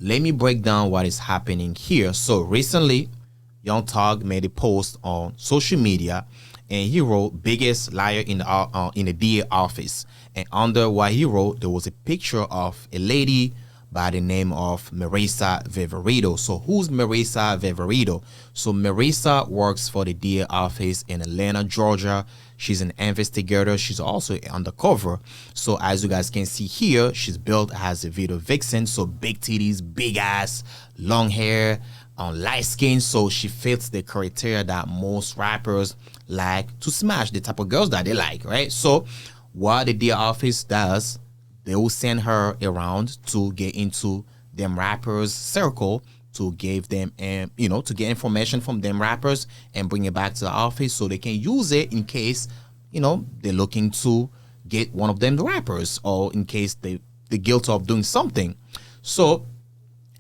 let me break down what is happening here. So recently, Young Thug made a post on social media, and he wrote "biggest liar in the DA office." And under what he wrote, there was a picture of a lady by the name of Marisa Viverito. So who's Marisa Viverito? So Marisa works for the DA office in Atlanta, Georgia. She's an investigator. She's also undercover. So as you guys can see here, she's built as a video vixen. So big titties, big ass, long hair, light skin. So she fits the criteria that most rappers like to smash, the type of girls that they like, right? So what the DA office does, they will send her around to get into them rappers circle, to give them to get information from them rappers and bring it back to the office so they can use it in case they're looking to get one of them the rappers, or in case they're guilty of doing something. So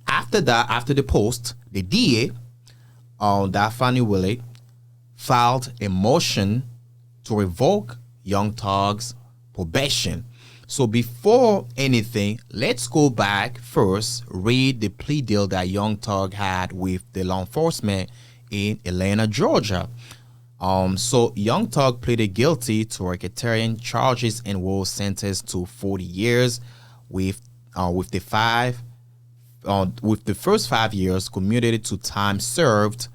after that, after the post, the DA, Daphne Willie, filed a motion to revoke Young Thug's probation. So before anything, let's go back first, read the plea deal that Young Thug had with the law enforcement in Atlanta, Georgia. So Young Thug pleaded guilty to racketeering charges and was sentenced to 40 years, with the first 5 years commuted to time served,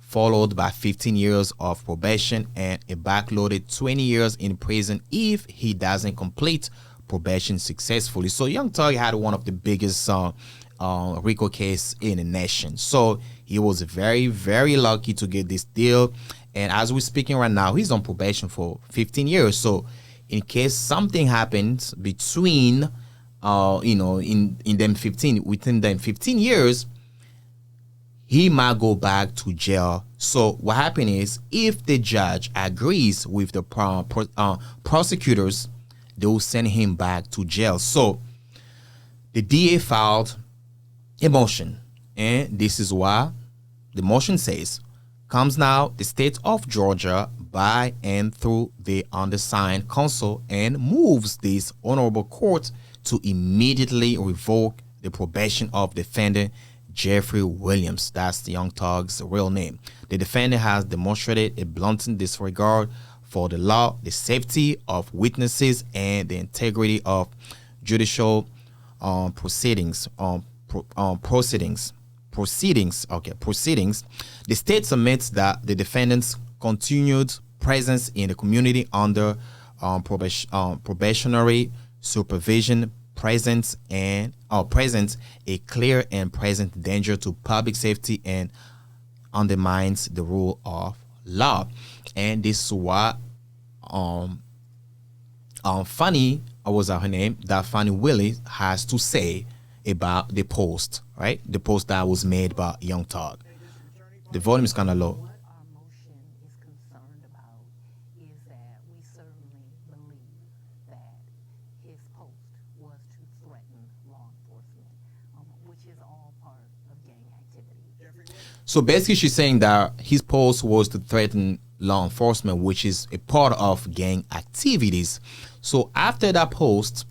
followed by 15 years of probation and a backloaded 20 years in prison if he doesn't complete probation successfully. So Young Thug had one of the biggest RICO case in the nation. So he was very, very lucky to get this deal. And as we're speaking right now, he's on probation for 15 years. So in case something happens between, within them 15 years, he might go back to jail. So what happened is, if the judge agrees with the prosecutors, they will send him back to jail. So the DA filed a motion, and this is why the motion says, comes now the state of Georgia by and through the undersigned counsel, and moves this honorable court to immediately revoke the probation of defendant Jeffrey Williams. That's the Young Thug's real name. The defendant has demonstrated a blatant disregard for the law, the safety of witnesses, and the integrity of judicial proceedings. The state submits that the defendant's continued presence in the community under probationary supervision presents a clear and present danger to public safety and undermines the rule of law. And this is what Fannie, what was her name, that Fannie Willie has to say about the post, right? The post that was made by Young Thug. The volume is kind of low. What our motion is concerned about is that we certainly believe that his post was to threaten law enforcement, which is all part of gang activity. So basically, she's saying that his post was to threaten law enforcement, which is a part of gang activities. So after that post,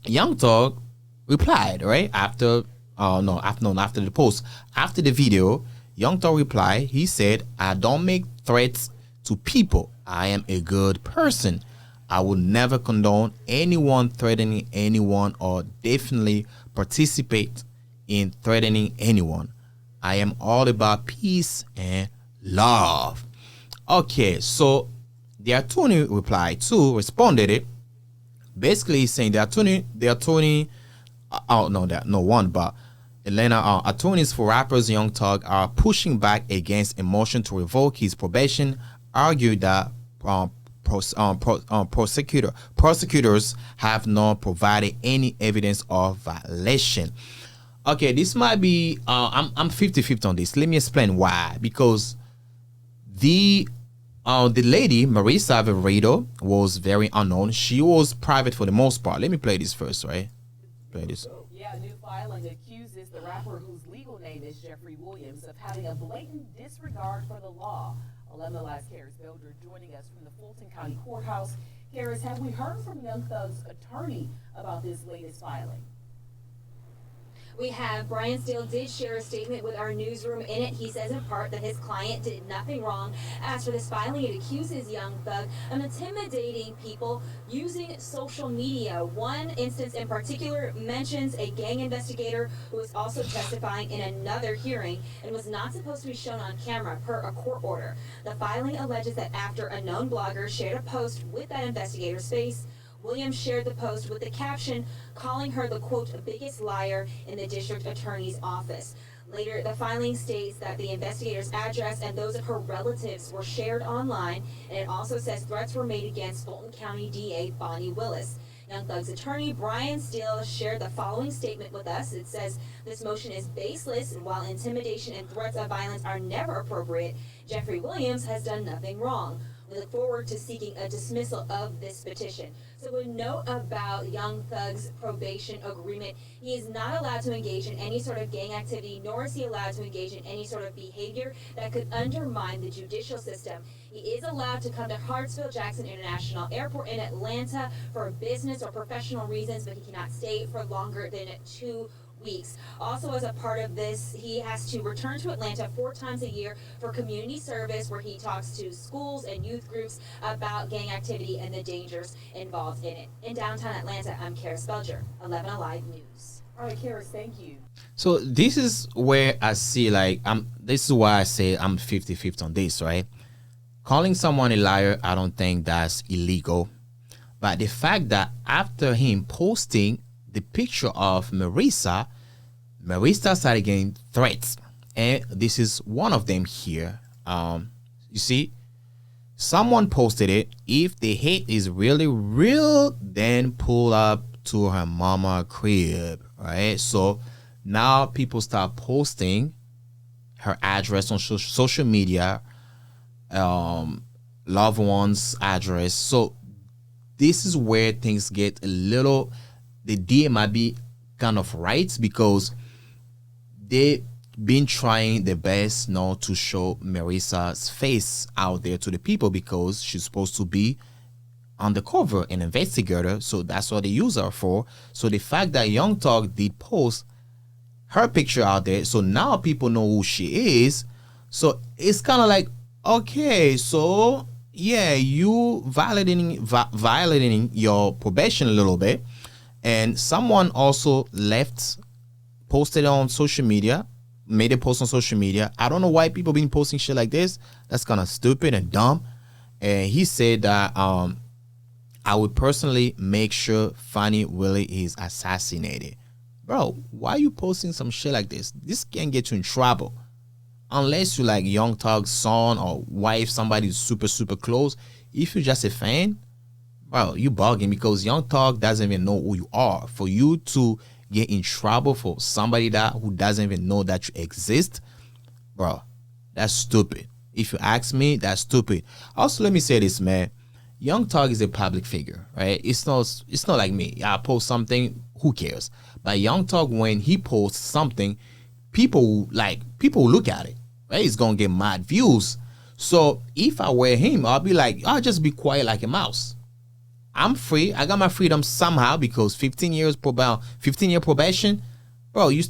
Young Thug replied, right? After the post, after the video, Young Thug replied. He said, "I don't make threats to people. I am a good person. I will never condone anyone threatening anyone or definitely participate in threatening anyone. I am all about peace and love." Okay, so the attorney responded it, basically saying the attorney, but Atlanta attorneys for rappers Young Thug are pushing back against a motion to revoke his probation, argued that prosecutors have not provided any evidence of violation. Okay, this might be I'm 50-50 on this. Let me explain why. Because the lady Marisa Viverito was very unknown. She was private for the most part. Let me play this first, right? Play this. Yeah, new filing accuses the rapper, whose legal name is Jeffrey Williams, of having a blatant disregard for the law. 11 Live's Karis Builder joining us from the Fulton County Courthouse. Karis, have we heard from Young Thug's attorney about this latest filing? We have Brian Steele did share a statement with our newsroom. In it, he says in part that his client did nothing wrong. As for this filing, it accuses Young Thug of intimidating people using social media. One instance in particular mentions a gang investigator who was also testifying in another hearing and was not supposed to be shown on camera per a court order. The filing alleges that after a known blogger shared a post with that investigator's face, Williams shared the post with the caption calling her the, quote, biggest liar in the district attorney's office. Later, the filing states that the investigator's address and those of her relatives were shared online, and it also says threats were made against Fulton County DA Bonnie Willis. Young Thug's attorney, Brian Steele, shared the following statement with us. It says, this motion is baseless, and while intimidation and threats of violence are never appropriate, Jeffrey Williams has done nothing wrong. We look forward to seeking a dismissal of this petition. So a note about Young Thug's probation agreement. He is not allowed to engage in any sort of gang activity, nor is he allowed to engage in any sort of behavior that could undermine the judicial system. He is allowed to come to Hartsfield-Jackson International Airport in Atlanta for business or professional reasons, but he cannot stay for longer than 2 weeks. Also, as a part of this, he has to return to Atlanta 4 times a year for community service, where he talks to schools and youth groups about gang activity and the dangers involved in it. In downtown Atlanta, I'm Kara Spelger, 11 Alive News. All right, Karis, thank you. So this is where I see, like, this is why I say I'm 50-50 on this, right? Calling someone a liar, I don't think that's illegal. But the fact that after him posting the picture of Marissa started getting threats, and this is one of them here. You see, someone posted it. If the hate is really real, then pull up to her mama crib, right? So now people start posting her address on social media, loved one's address. So this is where things get a little, the DA might be kind of right, because they've been trying their best not to show Marissa's face out there to the people, because she's supposed to be undercover, an investigator. So that's what they use her for. So the fact that Young Thug did post her picture out there, so now people know who she is. So it's kind of like, okay, so yeah, you violating your probation a little bit. And someone also posted on social media, made a post on social media. I don't know why people been posting shit like this. That's kind of stupid and dumb. And he said that I would personally make sure Fannie Willie is assassinated. Bro, why are you posting some shit like this? This can get you in trouble. Unless you like Young Thug's son or wife, somebody who's super, super close. If you're just a fan, bro, you bugging, because Young Thug doesn't even know who you are. For you to get in trouble for somebody who doesn't even know that you exist, bro, that's stupid. If you ask me, that's stupid. Also, let me say this, man. Young Thug is a public figure, right? It's not like me. I post something, who cares? But Young Thug, when he posts something, people will look at it, right? He's gonna get mad views. So if I were him, I'll be like, I'll just be quiet like a mouse. I'm free. I got my freedom somehow, because 15-year probation, bro, you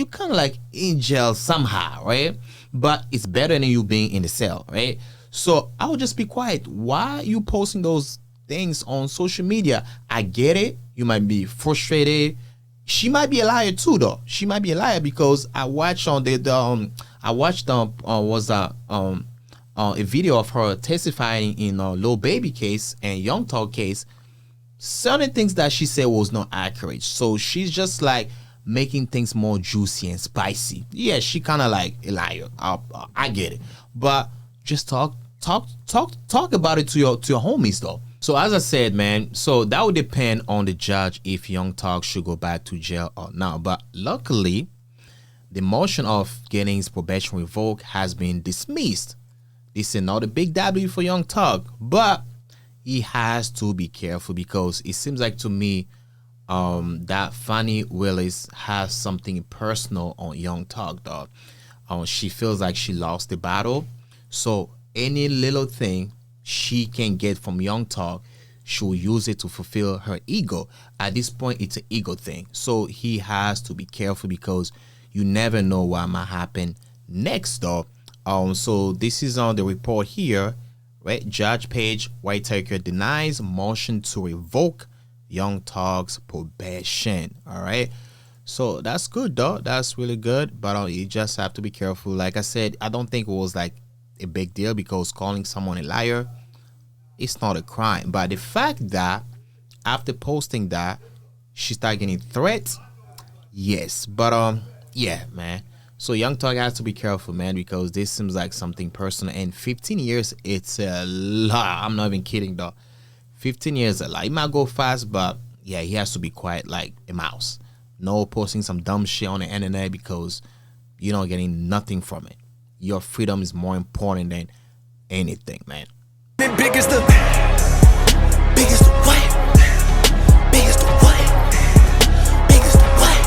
kind of like in jail somehow, right? But it's better than you being in the cell, right? So I would just be quiet. Why are you posting those things on social media? I get it. You might be frustrated. She might be a liar too, though. She might be a liar, because I watched on a video of her testifying in a Lil Baby case and Young Thug case. Certain things that she said was not accurate. So she's just like making things more juicy and spicy. Yeah, she kind of like a liar. I get it. But just talk about it to your homies, though. So as I said, man, so that would depend on the judge if Young Thug should go back to jail or not. But luckily, the motion of getting his probation revoked has been dismissed. This is not a big W for Young Thug, but he has to be careful, because it seems like to me that Fannie Willis has something personal on Young Thug, dog. She feels like she lost the battle. So any little thing she can get from Young Thug, she'll use it to fulfill her ego. At this point, it's an ego thing. So he has to be careful because you never know what might happen next though. So this is on the report here, right? Judge Paige Whitaker denies motion to revoke Young Thug's probation. All right. So that's good though. That's really good. But you just have to be careful. Like I said, I don't think it was like a big deal because calling someone a liar, it's not a crime. But the fact that after posting that, she started getting threats, yes. But yeah, man. So Young Thug has to be careful, man, because this seems like something personal. And 15 years, it's a lot. I'm not even kidding though. 15 years a lot. It might go fast, but yeah, he has to be quiet like a mouse. No posting some dumb shit on the internet because you're not getting nothing from it. Your freedom is more important than anything, man. Biggest the what?